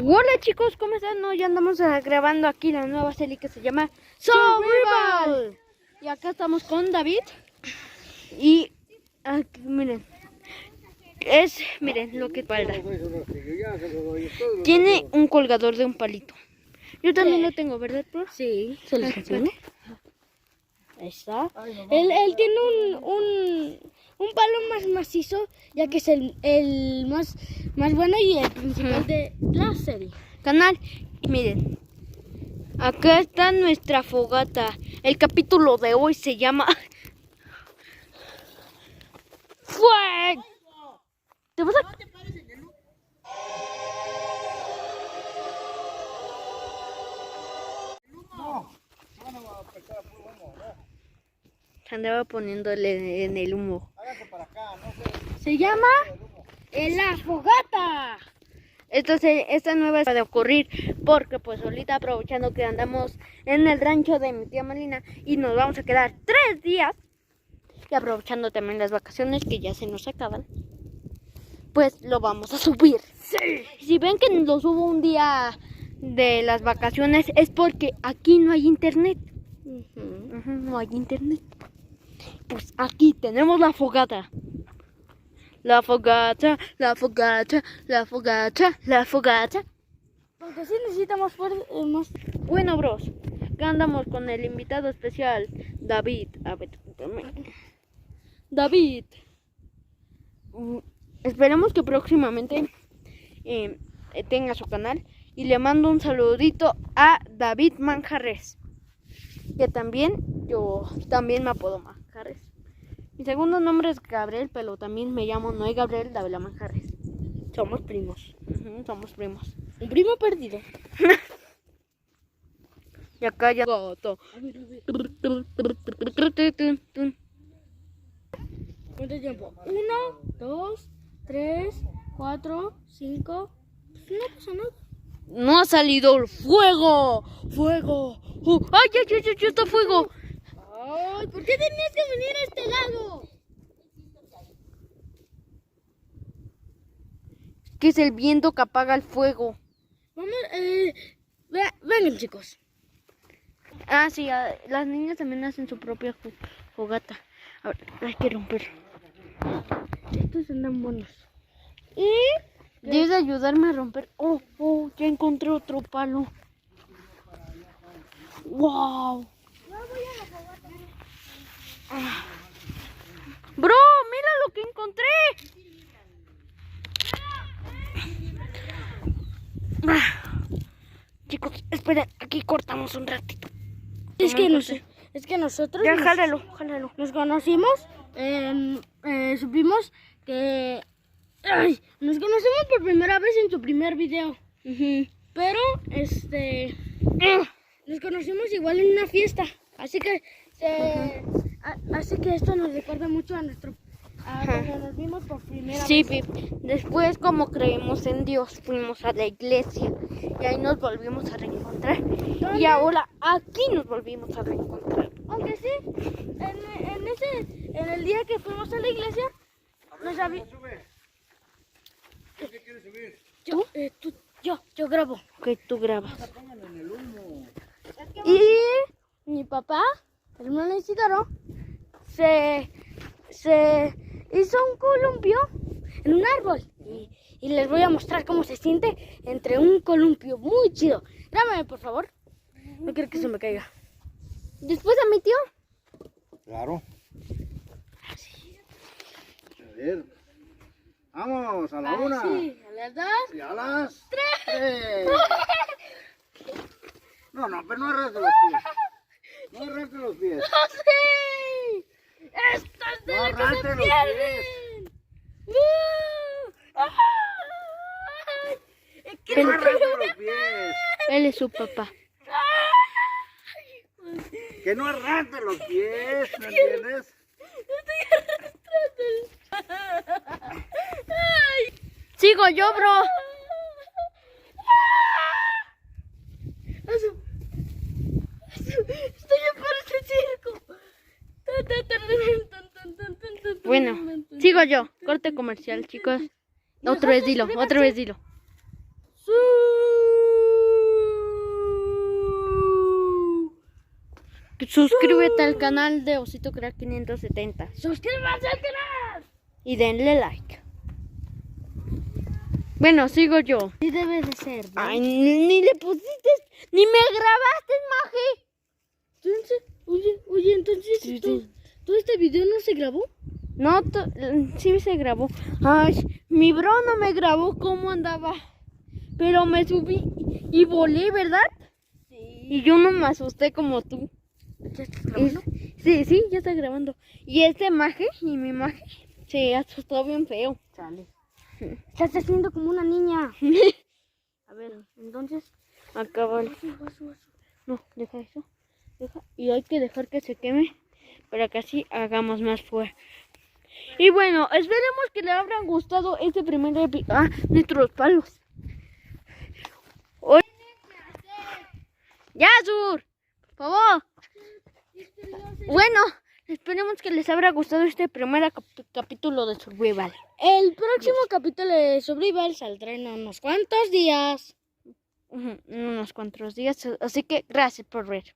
Hola chicos, ¿cómo están? No, ya andamos grabando aquí la nueva serie que se llama Survival. Y acá estamos con David. Y aquí, miren, miren lo que falta. Tiene un colgador de un palito. Yo también lo tengo, ¿verdad, bro? Sí, se lo enseño. Ahí está. Él tiene un palo más macizo, ya que es el más bueno y el principal de la serie. Canal, y miren, acá está nuestra fogata. El capítulo de hoy se llama ¡Fuego! ¿Te vas a... Andaba poniéndole en el humo. Se llama la fogata. Esta nueva es de ocurrir porque pues ahorita aprovechando que andamos en el rancho de mi tía Malina y nos vamos a quedar 3 días y aprovechando también las vacaciones que ya se nos acaban, pues lo vamos a subir. Sí. Si ven que lo subo un día de las vacaciones es porque aquí no hay internet. No hay internet. Pues aquí tenemos la fogata. La fogata, la fogata, la fogata, la fogata. Porque sí necesitamos más. Bueno, bros, acá andamos con el invitado especial, David. A ver, David. Esperemos que próximamente tenga su canal. Y le mando un saludito a David Manjarres. Que yo también me apodo Manjarres. Mi segundo nombre es Gabriel, pero también me llamo Noé Gabriel Dávila Manjarres. Somos primos. Somos primos. Un primo perdido. Y acá ya... ¿Cuánto tiempo? 1, 2, 3, 4, 5. Pues no pasa nada. No ha salido el fuego. ¡Fuego! ¡Ay, ya está fuego! Ay, ¿por qué tenías que venir a este lado? Que es el viento que apaga el fuego. Vamos, vengan chicos. Ah, sí, las niñas también hacen su propia fogata. A ver, hay que romper. Estos andan buenos. Y debes ayudarme a romper. Oh, ya encontré otro palo. ¡Wow! Bro, mira lo que encontré. Chicos, esperen, aquí cortamos un ratito. Es que nosotros Ya, jálalo. nos conocimos, supimos que nos conocimos por primera vez en su primer video. Pero nos conocimos igual en una fiesta. Así que esto nos recuerda mucho a cuando nos vimos por primera vez. Sí, después como creímos en Dios, fuimos a la iglesia y ahí nos volvimos a reencontrar. ¿Dónde? Y ahora aquí nos volvimos a reencontrar. Aunque sí, en el día que fuimos a la iglesia, nos había... ¿Qué quieres subir? Yo grabo. Ok, tú grabas. Pónganlo en el humo. Y mi papá, el hermano Isidoro, se hizo un columpio en un árbol. Y les voy a mostrar cómo se siente entre un columpio muy chido. Grábame, por favor. No quiero que se me caiga. Después a mi tío. Claro. A ver. Vamos, a la 1. Sí, a las 2. Y a las 3. No, pero no arrastre los pies. No arrastre los pies. ¡Sí! ¡Estas de No las que se arrastre los pierden! Que no arrastre los pies. Él es su papá. Que no arrastre los pies, ¿me entiendes? Sigo yo, bro. Estoy en este circo. Bueno, sigo yo. Corte comercial, chicos. Otra vez dilo. Sí. Suscríbete al canal de Osito Crack 570 ¡Suscríbanse al canal! y denle like. Bueno, sigo yo. Sí debe de ser, ¿no? Ay, ni le pusiste, ni me grabaste, Maje. Entonces, oye, entonces, Sí, ¿todo este video no se grabó? No, sí se grabó. Ay, mi bro no me grabó cómo andaba. Pero me subí y volé, ¿verdad? Sí. Y yo no me asusté como tú. ¿Ya estás grabando? Sí, ya está grabando. Y este Maje y mi Maje se asustó bien feo. Sale. Estás haciendo como una niña. A ver, entonces... Acaba el... No, deja eso. Deja. Y hay que dejar que se queme para que así hagamos más fuego. Y bueno, esperemos que le habrán gustado este primer episodio. Ah, nuestros palos. Ya, Sur, por favor. Bueno, esperemos que les habrá gustado este primer capítulo de Survival. El próximo capítulo de Survival saldrá en unos cuantos días. En unos cuantos días. Así que gracias por ver.